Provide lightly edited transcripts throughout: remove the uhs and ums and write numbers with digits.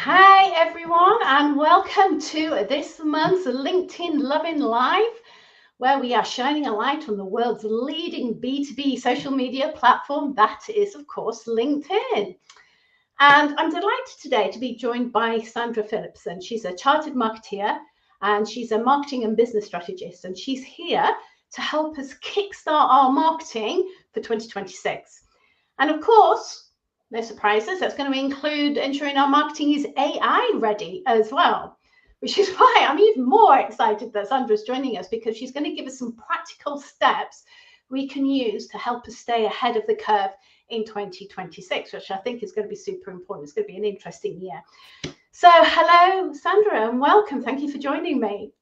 Hi everyone, and welcome to this month's LinkedIn Lovin' Live, where we are shining a light on the world's leading B2B social media platform, that is of course LinkedIn. And I'm delighted today to be joined by Sandra Phillipson. She's a chartered marketeer and she's a marketing and business strategist, and she's here to help us kickstart our marketing for 2026. And of course, no surprises, that's going to include ensuring our marketing is AI ready as well, which is why I'm even more excited that Sandra's joining us, because she's going to give us some practical steps we can use to help us stay ahead of the curve in 2026, which I think is going to be super important. It's going to be an interesting year. So hello, Sandra, and welcome. Thank you for joining me.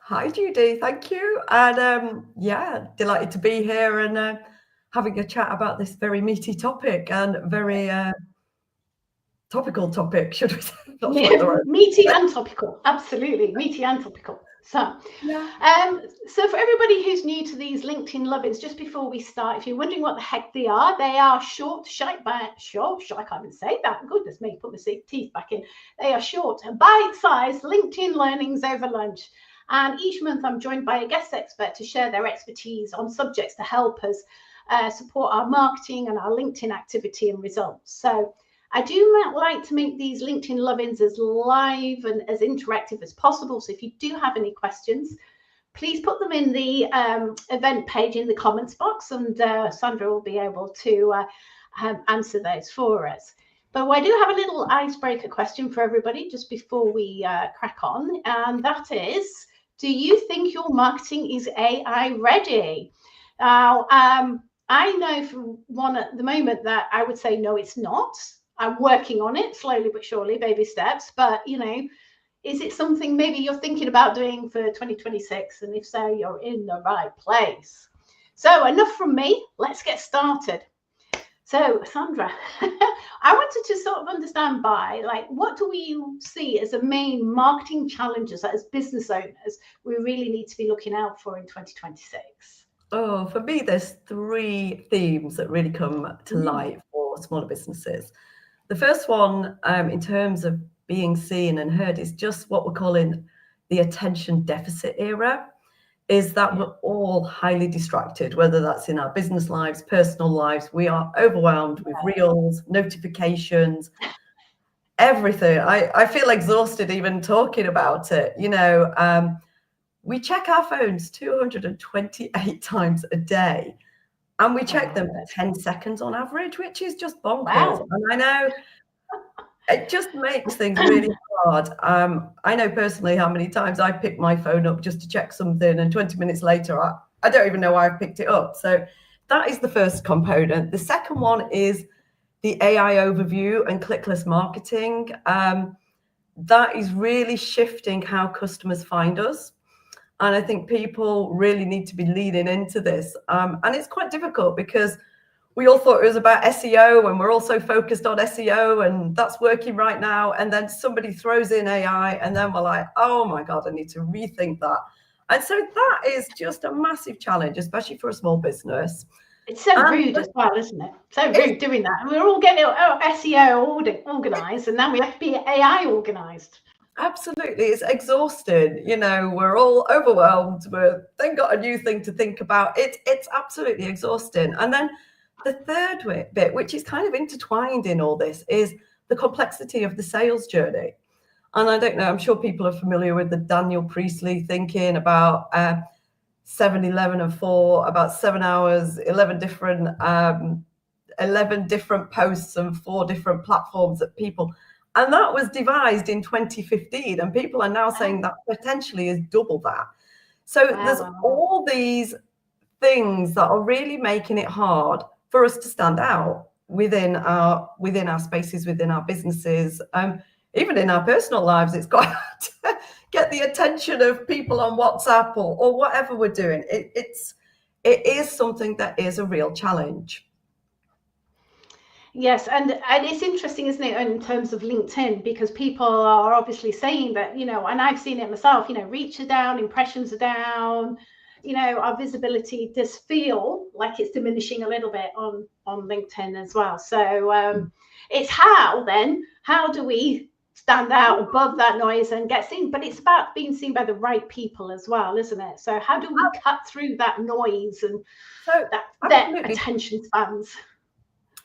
Hi, Judy. Thank you. And yeah, delighted to be here and having a chat about this very meaty topic and very topical topic, should we say? Not sure the word. Meaty and topical, absolutely, meaty and topical. So, so for everybody who's new to these LinkedIn Lovins, just before we start, if you're wondering what the heck they are short, I can't even say that. Goodness me, put my teeth back in. They are short, bite-sized LinkedIn learnings over lunch. And each month I'm joined by a guest expert to share their expertise on subjects to help us support our marketing and our LinkedIn activity and results. So I do like to make these LinkedIn Lovins as live and as interactive as possible. So if you do have any questions, please put them in the event page in the comments box, and Sandra will be able to answer those for us. But I do have a little icebreaker question for everybody just before we crack on, and that is, do you think your marketing is AI ready? Now, I know from one at the moment that I would say no, it's not. I'm working on it slowly but surely, baby steps. But, is it something maybe you're thinking about doing for 2026? And if so, you're in the right place. So enough from me. Let's get started. So, Sandra, I wanted to sort of understand what do we see as the main marketing challenges that as business owners we really need to be looking out for in 2026? Oh, for me, there's three themes that really come to light for smaller businesses. The first one, in terms of being seen and heard, is just what we're calling the attention deficit era. Is that we're all highly distracted, whether that's in our business lives, personal lives. We are overwhelmed with reels, notifications, everything. I feel exhausted even talking about it. We check our phones 228 times a day, and we check them for 10 seconds on average, which is just bonkers. Wow. And I know it just makes things really hard. I know personally how many times I picked my phone up just to check something, and 20 minutes later, I don't even know why I picked it up. So that is the first component. The second one is the AI overview and clickless marketing. That is really shifting how customers find us. And I think people really need to be leaning into this. And it's quite difficult because we all thought it was about SEO, and we're also focused on SEO, and that's working right now. And then somebody throws in AI, and then we're like, oh my God, I need to rethink that. And so that is just a massive challenge, especially for a small business. It's so rude as well, isn't it? So rude doing that. And we're all getting SEO organised, and now we have to be AI organised. Absolutely. It's exhausting. We're all overwhelmed. We've then got a new thing to think about. It's absolutely exhausting. And then the third bit, which is kind of intertwined in all this, is the complexity of the sales journey. And I don't know, I'm sure people are familiar with the Daniel Priestley thinking about 7, 11, and 4, about 7 hours, 11 different posts and 4 different platforms that people. And that was devised in 2015, and people are now saying that potentially is double that. So there's all these things that are really making it hard for us to stand out within our spaces, within our businesses, even in our personal lives. It's got to get the attention of people on WhatsApp or whatever we're doing. It is something that is a real challenge. Yes, and it's interesting, isn't it, in terms of LinkedIn, because people are obviously saying that, and I've seen it myself, reach are down, impressions are down, our visibility does feel like it's diminishing a little bit on LinkedIn as well. So it's how do we stand out above that noise and get seen. But it's about being seen by the right people as well, isn't it? So how do we cut through that noise and their attention spans?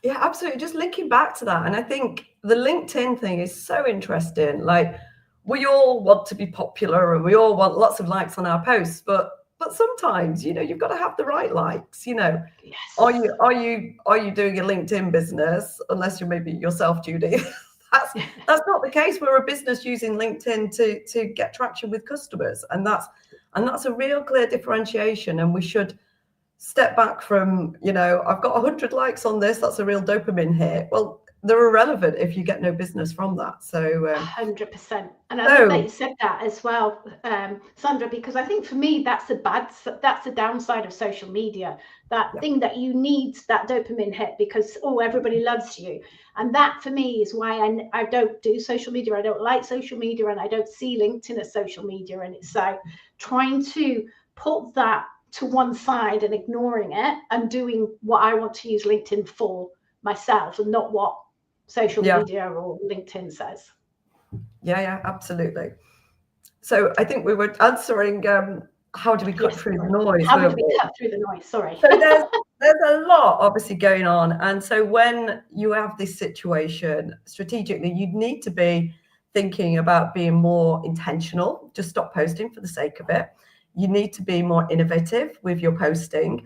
Yeah, absolutely. Just linking back to that. And I think the LinkedIn thing is so interesting. Like, we all want to be popular and we all want lots of likes on our posts, but sometimes, you've got to have the right likes. Yes. Are you doing a LinkedIn business? Unless you're maybe yourself, Judy. That's not the case. We're a business using LinkedIn to get traction with customers, and that's a real clear differentiation. And we should step back from, I've got 100 likes on this, that's a real dopamine hit. Well, they're irrelevant if you get no business from that. So 100%. And I love that you said that as well, Sandra, because I think for me that's the downside of social media, that thing that you need, that dopamine hit, because everybody loves you. And that for me is why I don't do social media. I don't like social media, and I don't see LinkedIn as social media. And it's like trying to put that to one side and ignoring it and doing what I want to use LinkedIn for myself, and not what social media or LinkedIn says. Yeah, absolutely. So I think we were answering how do we cut through the noise? How do we cut through the noise? Sorry. So there's a lot obviously going on, and so when you have this situation strategically, you'd need to be thinking about being more intentional. Just stop posting for the sake of it. You need to be more innovative with your posting.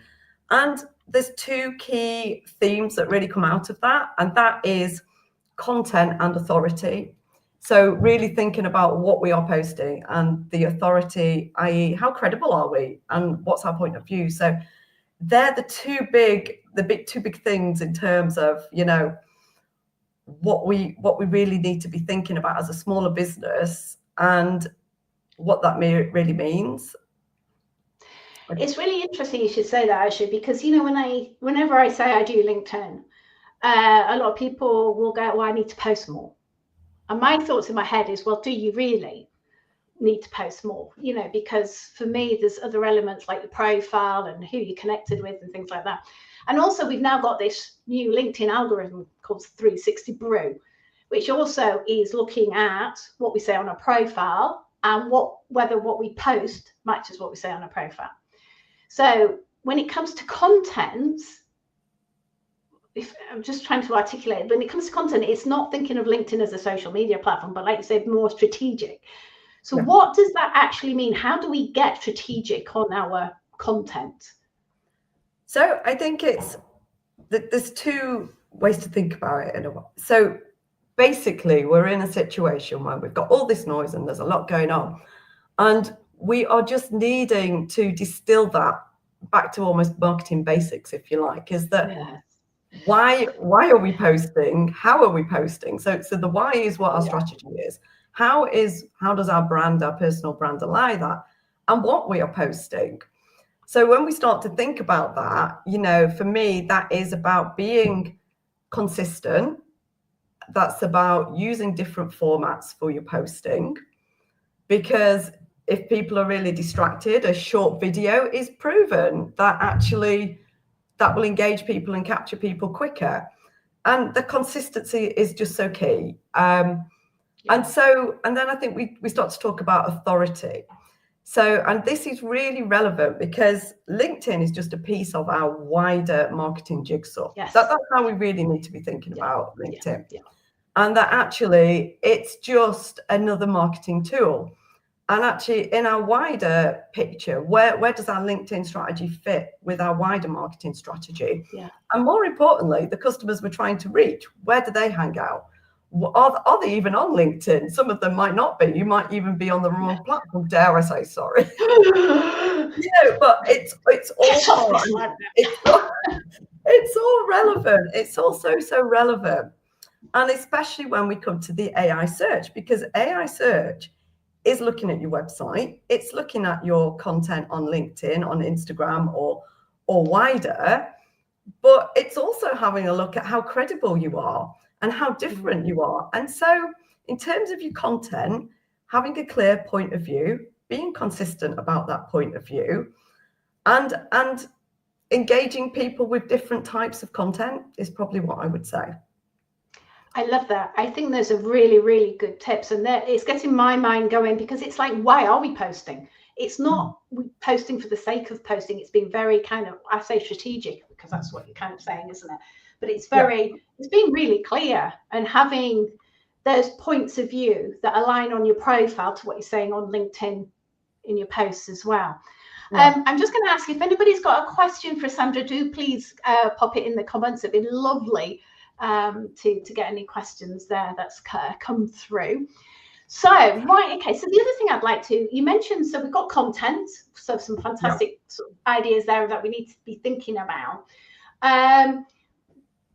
And there's two key themes that really come out of that, and that is content and authority. So really thinking about what we are posting and the authority, i.e. how credible are we and what's our point of view. So they're the two big things in terms of, what we really need to be thinking about as a smaller business and what that really means. It's really interesting you should say that, actually, because whenever I say I do LinkedIn, a lot of people will go, well, I need to post more. And my thoughts in my head is, well, do you really need to post more? Because for me, there's other elements like the profile and who you're connected with and things like that. And also, we've now got this new LinkedIn algorithm called 360 Brew, which also is looking at what we say on our profile and whether what we post matches what we say on our profile. So when it comes to content, I'm just trying to articulate, when it comes to content, it's not thinking of LinkedIn as a social media platform, but like you said, more strategic. So what does that actually mean? How do we get strategic on our content? So I think there's two ways to think about it in a way. So basically, we're in a situation where we've got all this noise and there's a lot going on, and we are just needing to distill that back to almost marketing basics, if you like, is that why are we posting? How are we posting? So the why is what our strategy is. How does our brand, our personal brand, ally that, and what we are posting. So when we start to think about that, for me, that is about being consistent. That's about using different formats for your posting, because if people are really distracted, a short video is proven that actually that will engage people and capture people quicker. And the consistency is just so key. And then I think we start to talk about authority. So, and this is really relevant because LinkedIn is just a piece of our wider marketing jigsaw. Yes. That's how we really need to be thinking about LinkedIn. And that actually it's just another marketing tool. And actually in our wider picture, where does our LinkedIn strategy fit with our wider marketing strategy? And more importantly, the customers we're trying to reach, where do they hang out? Are they even on LinkedIn? Some of them might not be. You might even be on the wrong platform, dare I say, sorry. But it's all relevant. It's all so relevant. And especially when we come to the AI search, because AI search is looking at your website, it's looking at your content on LinkedIn, on Instagram, or wider, but it's also having a look at how credible you are and how different you are. And so in terms of your content, having a clear point of view, being consistent about that point of view, and engaging people with different types of content is probably what I would say. I love that. I think those are really, really good tips, and it's getting my mind going, because it's like, why are we posting? It's not posting for the sake of posting. It's been very kind of, I say strategic, because that's what you're kind of saying, isn't it? But it's it's being really clear and having those points of view that align on your profile to what you're saying on LinkedIn in your posts as well. I'm just going to ask, if anybody's got a question for Sandra, do please pop it in the comments. It'd be lovely to get any questions there that's come through. So, right, okay, so the other thing I'd like to, you mentioned, so we've got content, so some fantastic sort of ideas there that we need to be thinking about.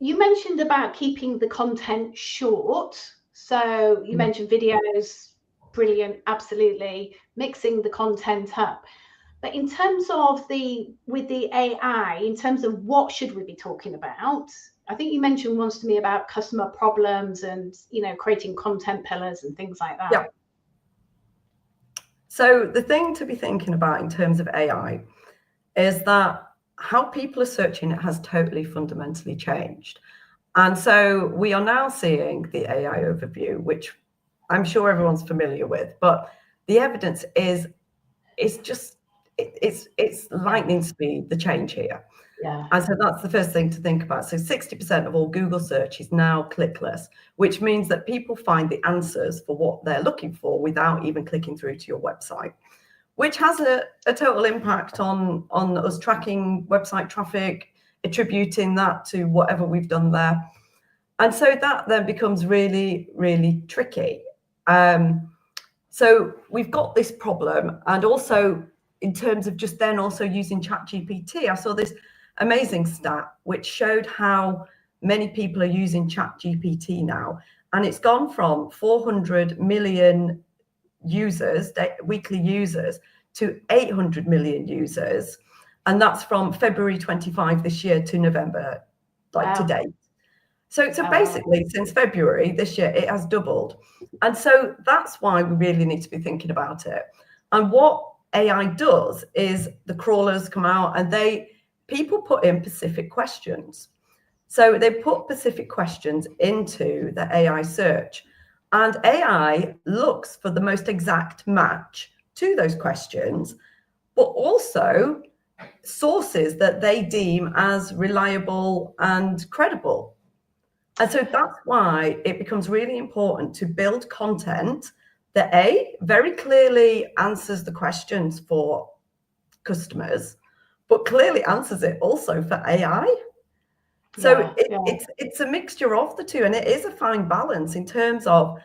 You mentioned about keeping the content short. So you mentioned videos, brilliant, absolutely, mixing the content up. But in terms of with the AI, in terms of what should we be talking about, I think you mentioned once to me about customer problems and, you know, creating content pillars and things like that. Yeah. So the thing to be thinking about in terms of AI is that how people are searching it has totally fundamentally changed. And so we are now seeing the AI overview, which I'm sure everyone's familiar with, but the evidence is just, it's lightning speed, the change here. Yeah. And so that's the first thing to think about. So 60% of all Google search is now clickless, which means that people find the answers for what they're looking for without even clicking through to your website, which has a total impact on us tracking website traffic, attributing that to whatever we've done there. And so that then becomes really, really tricky. So we've got this problem. And also in terms of just then also using ChatGPT, I saw this amazing stat which showed how many people are using ChatGPT now. And it's gone from 400 million users, weekly users, to 800 million users. And that's from February 25 this year to November, to date. So basically, since February this year, it has doubled. And so that's why we really need to be thinking about it. And what AI does is the crawlers come out and people put in specific questions. So they put specific questions into the AI search, and AI looks for the most exact match to those questions, but also sources that they deem as reliable and credible. And so that's why it becomes really important to build content that very clearly answers the questions for customers, but clearly answers it also for AI. So it's a mixture of the two, and it is a fine balance in terms of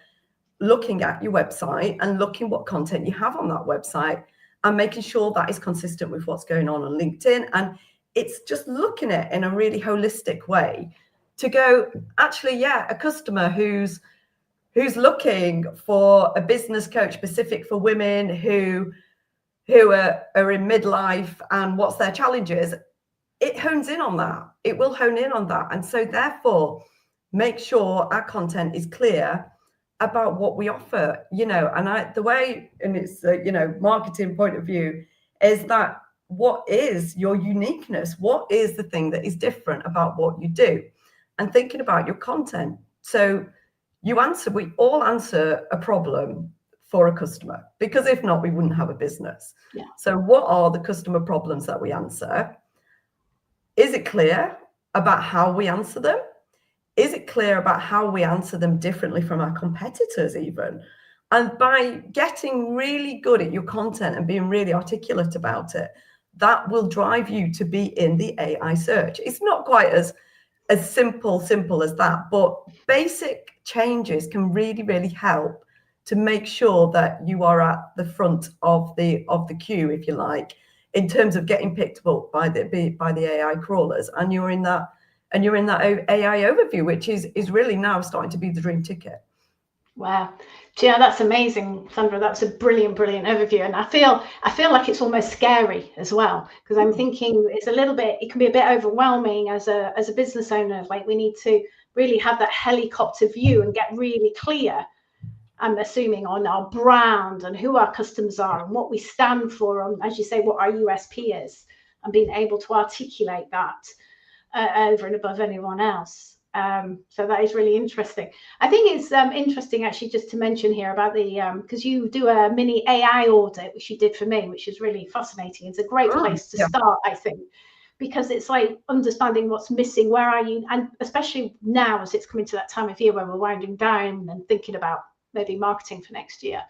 looking at your website and looking what content you have on that website and making sure that is consistent with what's going on LinkedIn. And it's just looking at it in a really holistic way to go, actually, a customer who's looking for a business coach specific for women who are in midlife and what's their challenges, it hones in on that. It will hone in on that. And so therefore, make sure our content is clear about what we offer, and the way, and it's marketing point of view, is that what is your uniqueness? What is the thing that is different about what you do? And thinking about your content. So we all answer a problem for a customer, because if not, we wouldn't have a business. Yeah. So what are the customer problems that we answer? Is it clear about how we answer them? Is it clear about how we answer them differently from our competitors even? And by getting really good at your content and being really articulate about it, that will drive you to be in the AI search. It's not quite as simple as that, but basic changes can really, really help to make sure that you are at the front of the queue, if you like, in terms of getting picked up by the AI crawlers, and you're in that AI overview, which is really now starting to be the dream ticket. Wow. Yeah, that's amazing, Sandra. That's a brilliant overview. And I feel like it's almost scary as well, because I'm thinking it can be a bit overwhelming as a business owner. Like, we need to really have that helicopter view and get really clear, I'm assuming, on our brand and who our customers are and what we stand for, and as you say, what our USP is, and being able to articulate that over and above anyone else. So that is really interesting. I think it's interesting actually just to mention here about the because you do a mini AI audit, which you did for me, which is really fascinating. It's a great place to start, I think, because it's like understanding what's missing, where are you, and especially now as it's coming to that time of year where we're winding down and thinking about maybe marketing for next year.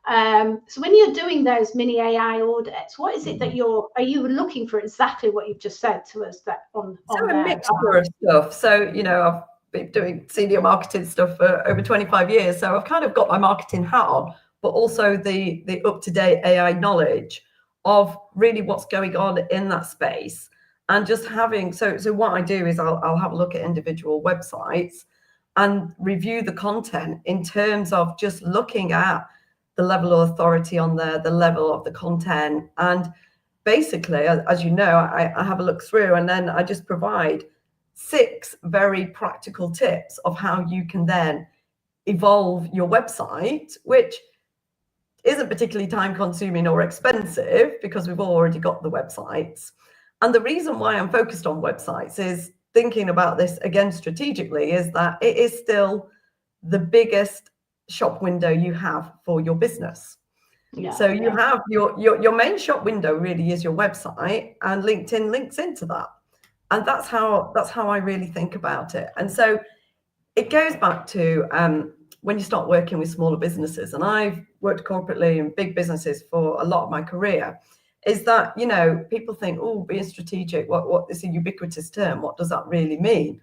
So when you're doing those mini AI audits, what is it that are you looking for exactly what you've just said to us that on a mixture of stuff. So, I've been doing senior marketing stuff for over 25 years. So I've kind of got my marketing hat on, but also the up-to-date AI knowledge of really what's going on in that space. And just having, so what I do is I'll have a look at individual websites and review the content in terms of just looking at the level of authority on there, the level of the content. And basically, as you know, I have a look through and then I just provide 6 very practical tips of how you can then evolve your website, which isn't particularly time consuming or expensive because we've already got the websites. And the reason why I'm focused on websites is thinking about this again strategically is that it is still the biggest shop window you have for your business. So you have your main shop window really is your website, and LinkedIn links into that. And that's how I really think about it. And so it goes back to when you start working with smaller businesses, and I've worked corporately in big businesses for a lot of my career, is that, people think, oh, being strategic, what is a ubiquitous term? What does that really mean?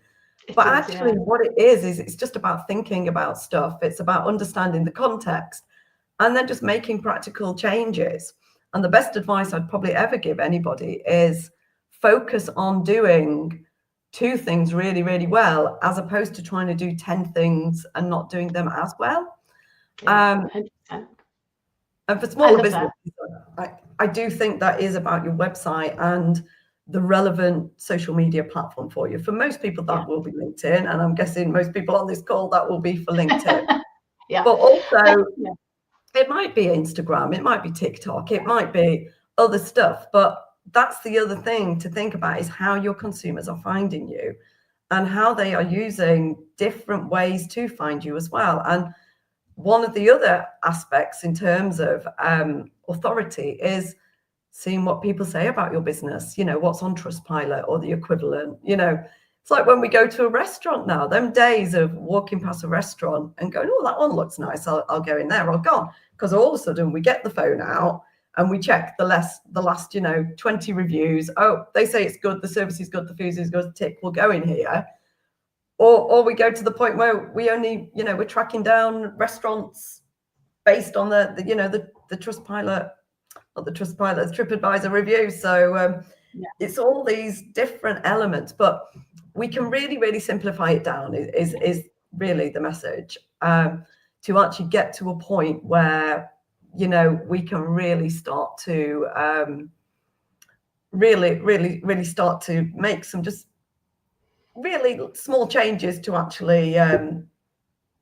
But actually what it is it's just about thinking about stuff. It's about understanding the context and then just making practical changes. And the best advice I'd probably ever give anybody is focus on doing 2 things really, really well, as opposed to trying to do 10 things and not doing them as well. And for smaller businesses, I do think that is about your website and the relevant social media platform for you. For most people, that will be LinkedIn. And I'm guessing most people on this call, that will be for LinkedIn. But also, it might be Instagram, it might be TikTok, it might be other stuff. But that's the other thing to think about is how your consumers are finding you and how they are using different ways to find you as well. And one of the other aspects in terms of authority is seeing what people say about your business, what's on Trustpilot or the equivalent. It's like when we go to a restaurant now, them days of walking past a restaurant and going, oh, that one looks nice, I'll go in there, I'll go. Because all of a sudden we get the phone out and we check the last 20 reviews. Oh, they say it's good, the service is good, the food is good, tick, we'll go in here. Or we go to the point where we only, we're tracking down restaurants based on the Trustpilot, not the Trustpilot, the TripAdvisor reviews. So it's all these different elements, but we can really, really simplify it down is really the message, to actually get to a point where, we can really start to really start to make some just really small changes to actually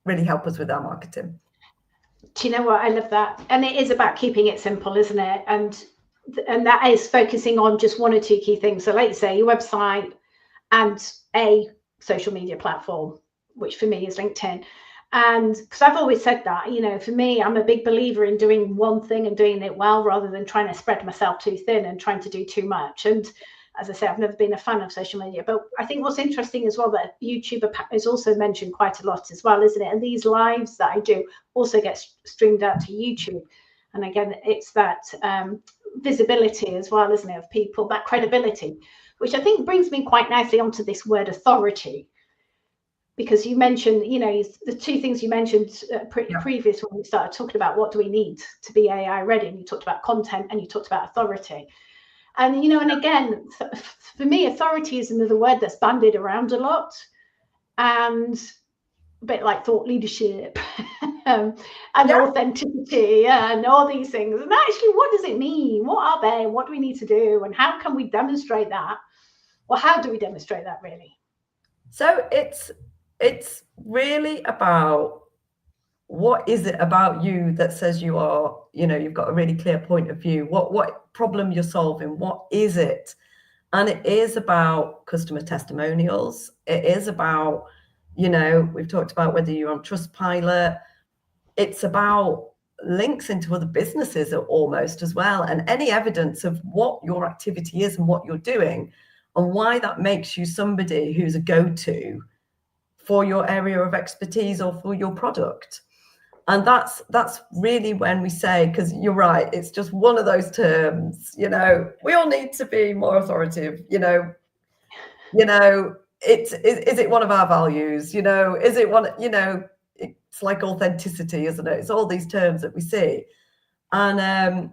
really help us with our marketing. Do you know what? I love that. And it is about keeping it simple, isn't it? And that is focusing on just 1 or 2 key things. So like you say, your website and a social media platform, which for me is LinkedIn. And because I've always said that, for me, I'm a big believer in doing one thing and doing it well rather than trying to spread myself too thin and trying to do too much. And as I say, I've never been a fan of social media, but I think what's interesting as well that YouTube is also mentioned quite a lot as well, isn't it? And these lives that I do also get streamed out to YouTube. And again, it's that visibility as well, isn't it, of people, that credibility, which I think brings me quite nicely onto this word authority. Because you mentioned, the 2 things you mentioned previous when we started talking about what do we need to be AI ready, and you talked about content and you talked about authority. And, and again, for me, authority is another word that's bandied around a lot, and a bit like thought leadership and authenticity and all these things. And actually, what does it mean? What are they? What do we need to do? And how can we demonstrate that? Or how do we demonstrate that, really? So it's really about what is it about you that says you are, you've got a really clear point of view, what problem you're solving, what is it? And it is about customer testimonials. It is about, you know, we've talked about whether you're on Trustpilot. It's about links into other businesses almost as well, and any evidence of what your activity is and what you're doing and why that makes you somebody who's a go-to for your area of expertise or for your product. And that's really when we say, because you're right, it's just one of those terms, you know, we all need to be more authoritative, you know, is it one of our values, you know, is it one, you know, it's like authenticity, isn't it? It's all these terms that we see. And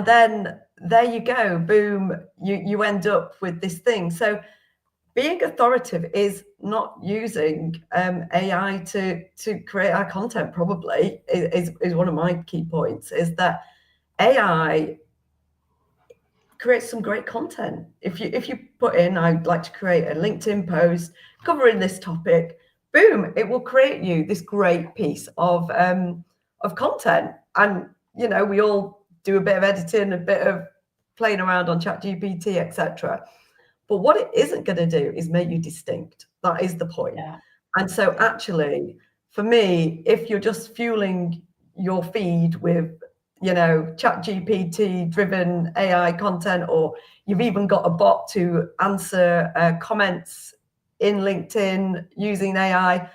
then there you go, boom, you end up with this thing. So being authoritative is not using AI to create our content, probably is one of my key points, is that AI creates some great content. If you put in, I'd like to create a LinkedIn post covering this topic, boom, it will create you this great piece of content. And, you know, we all do a bit of editing, a bit of playing around on ChatGPT, etc. But what it isn't going to do is make you distinct. That is the point. Yeah. And so actually, for me, if you're just fueling your feed with, you know, ChatGPT driven AI content, or you've even got a bot to answer comments in LinkedIn using AI,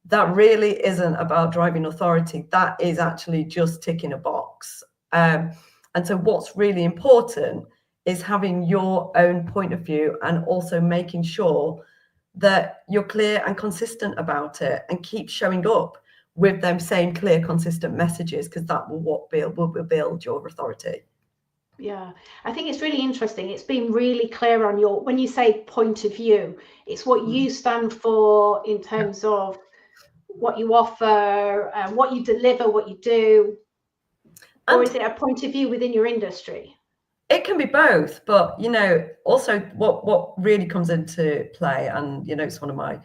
that really isn't about driving authority. That is actually just ticking a box. And so what's really important is having your own point of view and also making sure that you're clear and consistent about it and keep showing up with them same clear, consistent messages, because that will build your authority. Yeah, I think it's really interesting. It's been really clear on your, when you say point of view, it's what you stand for in terms of what you offer, what you deliver, what you do, or is it a point of view within your industry? It can be both, but, you know, also what really comes into play, and, you know, it's one of my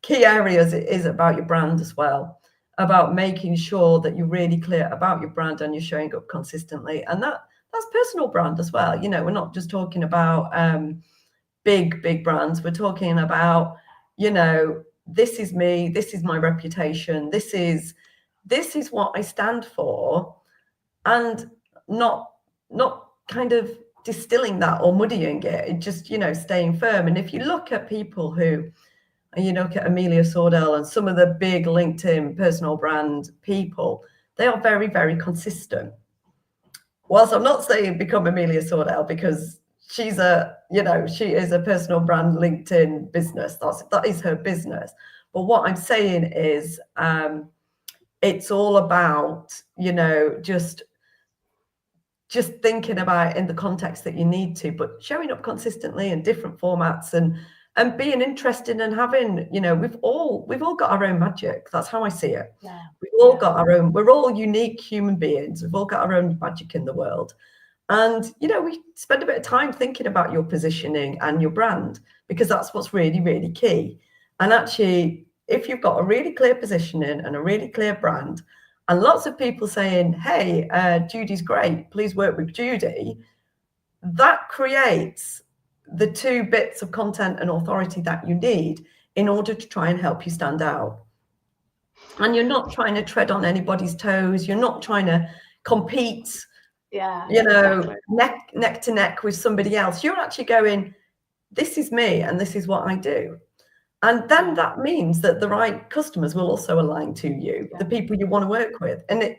key areas, is about your brand as well, about making sure that you're really clear about your brand and you're showing up consistently. And that's personal brand as well. You know, we're not just talking about big brands. We're talking about, you know, this is me, this is my reputation, this is what I stand for, and not kind of distilling that or muddying it, just, you know, staying firm. And if you look at people who, you look at Amelia Sordell and some of the big LinkedIn personal brand people, they are very, very consistent. Whilst I'm not saying become Amelia Sordell, because she's she is a personal brand LinkedIn business. That is her business. But what I'm saying is it's all about, you know, just thinking about it in the context that you need to, but showing up consistently in different formats and being interested and having, you know, we've all got our own magic. That's how I see it. Yeah. We've all got our own, we're all unique human beings. We've all got our own magic in the world. And, you know, we spend a bit of time thinking about your positioning and your brand, because that's what's really, really key. And actually, if you've got a really clear positioning and a really clear brand, and lots of people saying, hey, Judy's great, please work with Judy, that creates the two bits of content and authority that you need in order to try and help you stand out. And you're not trying to tread on anybody's toes. You're not trying to compete, you know, exactly, neck to neck with somebody else. You're actually going, this is me and this is what I do. And then that means that the right customers will also align to you, the people you want to work with. And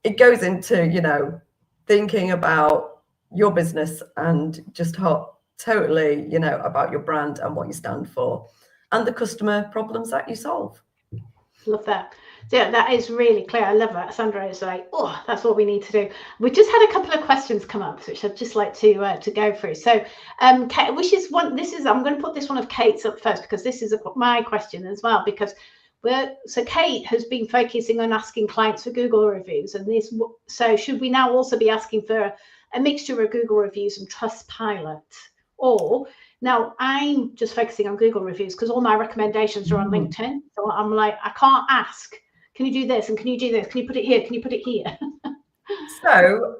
it goes into, you know, thinking about your business and just totally, you know, about your brand and what you stand for and the customer problems that you solve. Love that. Yeah, that is really clear. I love that. Sandra is like, oh, that's what we need to do. We just had a couple of questions come up, which I'd just like to go through. So, Kate, which is one. This is, I'm going to put this one of Kate's up first, because this is my question as well. Because so Kate has been focusing on asking clients for Google reviews, and this. So should we now also be asking for a mixture of Google reviews and Trustpilot, or? Now, I'm just focusing on Google reviews because all my recommendations are on LinkedIn. So I'm like, I can't ask, can you do this? And can you do this? Can you put it here? Can you put it here? So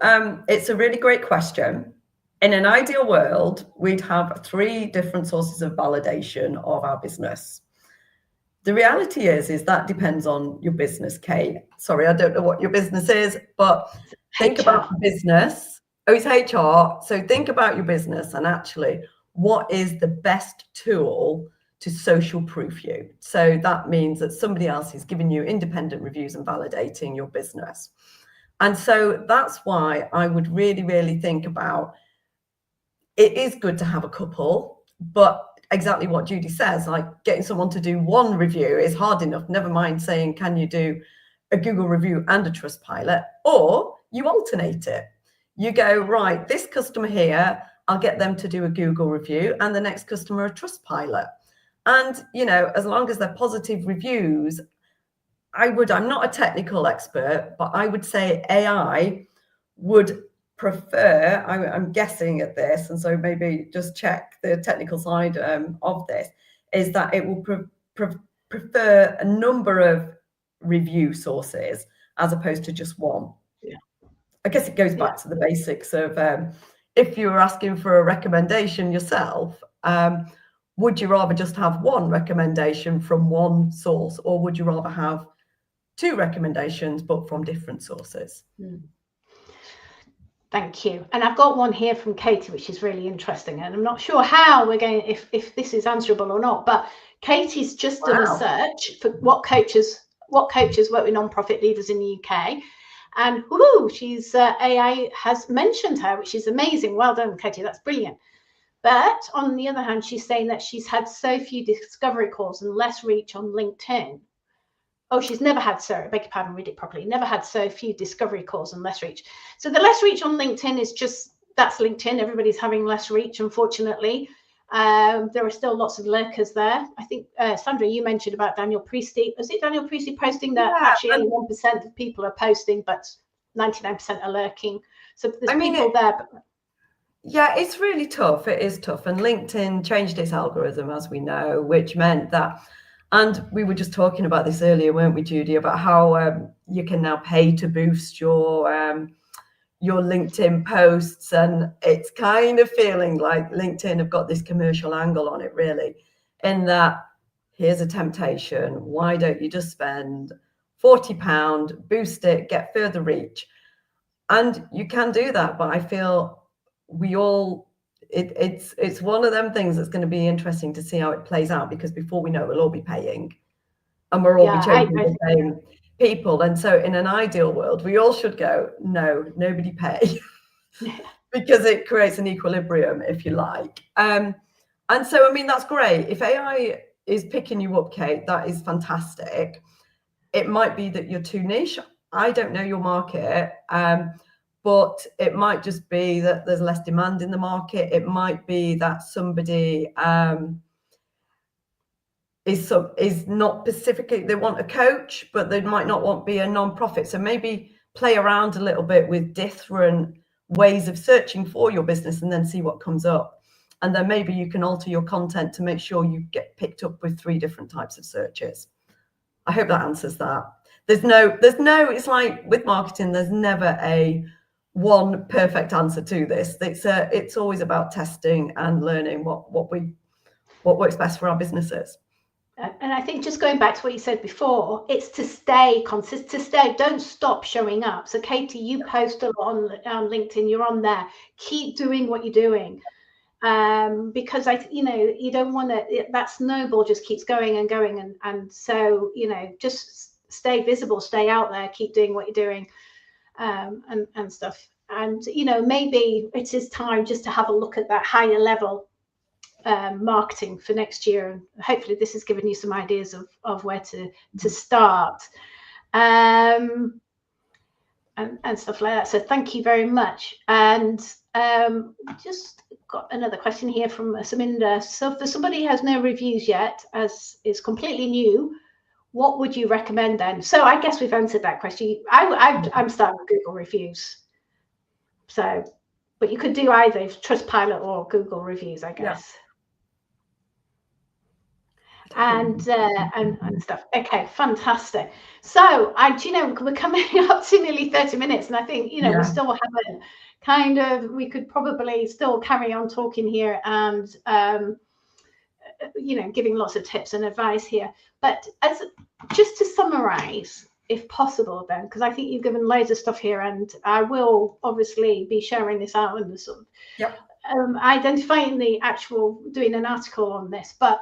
it's a really great question. In an ideal world, we'd have 3 different sources of validation of our business. The reality is that depends on your business, Kate. Sorry, I don't know what your business is, but think about the business. Oh, it's HR. So think about your business and actually what is the best tool to social proof you. So that means that somebody else is giving you independent reviews and validating your business. And so that's why I would really, really think about, it is good to have a couple, but exactly what Judy says, like getting someone to do 1 review is hard enough, never mind saying, can you do a Google review and a Trustpilot? Or you alternate it. You go, right, this customer here, I'll get them to do a Google review, and the next customer a Trustpilot. And, you know, as long as they're positive reviews, I'm not a technical expert, but I would say AI would prefer, I'm guessing at this, and so maybe just check the technical side of this, is that it will prefer a number of review sources as opposed to just 1. Yeah. I guess it goes back to the basics of if you were asking for a recommendation yourself, would you rather just have 1 recommendation from 1 source, or would you rather have 2 recommendations but from different sources? Thank you. And I've got one here from Katie, which is really interesting. And I'm not sure how we're going, if this is answerable or not, but Katie's just done a search for what coaches work with non-profit leaders in the UK. And she's AI has mentioned her, which is amazing. Well done, Katie. That's brilliant. But on the other hand, she's saying that she's had so few discovery calls and less reach on LinkedIn. Oh, she's never had beg your pardon, read it properly. Never had so few discovery calls and less reach. So the less reach on LinkedIn is just, that's LinkedIn. Everybody's having less reach, unfortunately. There are still lots of lurkers there. I think, Sandra, you mentioned about Daniel Priestley. Was it Daniel Priestley posting that actually only 1% of people are posting, but 99% are lurking? So there's people there. But... yeah, it's really tough. It is tough. And LinkedIn changed its algorithm, as we know, which meant that, and we were just talking about this earlier, weren't we, Judy, about how you can now pay to boost your LinkedIn posts. And it's kind of feeling like LinkedIn have got this commercial angle on it, really, in that here's a temptation. Why don't you just spend £40, boost it, get further reach? And you can do that, but I feel we all, it's one of them things that's going to be interesting to see how it plays out, because before we know it, we'll all be paying and we'll all be chasing the same people. And so in an ideal world, we all should go, no, nobody pay, because it creates an equilibrium, if you like. And so, I mean, that's great. If AI is picking you up, Kate, that is fantastic. It might be that you're too niche. I don't know your market. But it might just be that there's less demand in the market. It might be that somebody is not specifically, they want a coach, but they might not want to be a non-profit. So maybe play around a little bit with different ways of searching for your business and then see what comes up. And then maybe you can alter your content to make sure you get picked up with 3 different types of searches. I hope that answers that. There's no, it's like with marketing, there's never a one perfect answer to this. It's always about testing and learning what works best for our businesses. And I think just going back to what you said before, it's to stay consistent, don't stop showing up. So Katie, you post a lot on LinkedIn, you're on there, keep doing what you're doing. Because you don't want to, that snowball just keeps going and going. And so, just stay visible, stay out there, keep doing what you're doing. And stuff. And maybe it is time just to have a look at that higher level marketing for next year. And hopefully this has given you some ideas of where to start and stuff like that. So thank you very much. And just got another question here from Saminda. So for somebody who has no reviews yet, as is completely new, what would you recommend then? So I guess we've answered that question. I'm starting with Google reviews. So, but you could do either Trustpilot or Google reviews, I guess. and stuff. Okay, fantastic. So we're coming up to nearly 30 minutes, and I think we still haven't we could probably still carry on talking here and giving lots of tips and advice here. But just to summarize, if possible, then, because I think you've given loads of stuff here, and I will obviously be sharing this out in the sort of identifying the actual, doing an article on this. But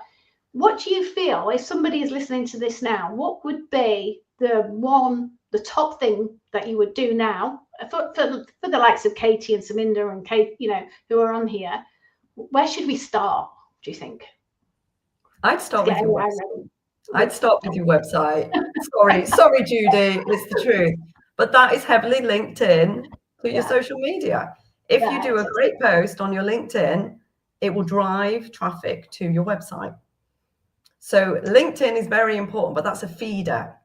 what do you feel, if somebody is listening to this now, what would be the top thing that you would do now for the likes of Katie and Saminda and Kate, who are on here? Where should we start, do you think? I'd start with your website. I'd start with your website. Sorry, Judy, it's the truth. But that is heavily linked in to your social media. If you do a great post on your LinkedIn, it will drive traffic to your website. So LinkedIn is very important, but that's a feeder.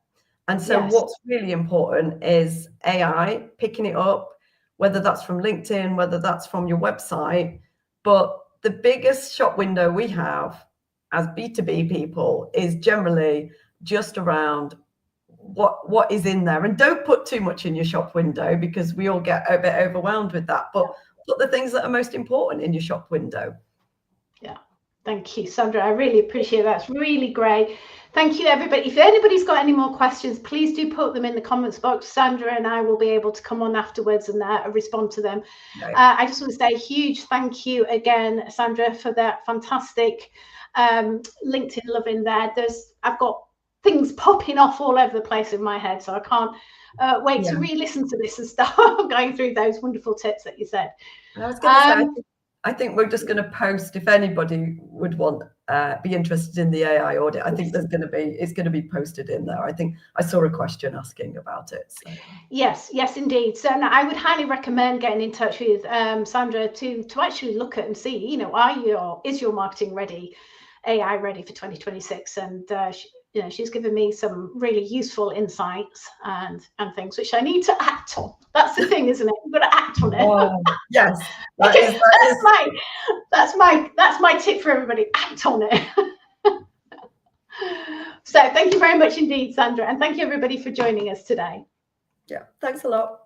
And so what's really important is AI picking it up, whether that's from LinkedIn, whether that's from your website. But the biggest shop window we have as B2B people is generally just around what is in there. And don't put too much in your shop window, because we all get a bit overwhelmed with that. But put the things that are most important in your shop window. Yeah. Thank you, Sandra. I really appreciate that. It's really great. Thank you, everybody. If anybody's got any more questions, please do put them in the comments box. Sandra and I will be able to come on afterwards and respond to them. Right. I just want to say a huge thank you again, Sandra, for that fantastic LinkedIn love in there. I've got things popping off all over the place in my head, so I can't wait to re-listen to this and start going through those wonderful tips that you said. I was going to say, I think we're just going to post, if anybody would be interested in the AI audit, I think it's going to be posted in there. I think I saw a question asking about it. So. Yes, indeed. So no, I would highly recommend getting in touch with Sandra to actually look at and see, is your marketing ready, AI ready for 2026? And she's given me some really useful insights and things which I need to act on. That's the thing, isn't it? You've got to act on it. Oh, yes. That's my tip for everybody. Act on it. So thank you very much indeed, Sandra, and thank you everybody for joining us today. Yeah, thanks a lot.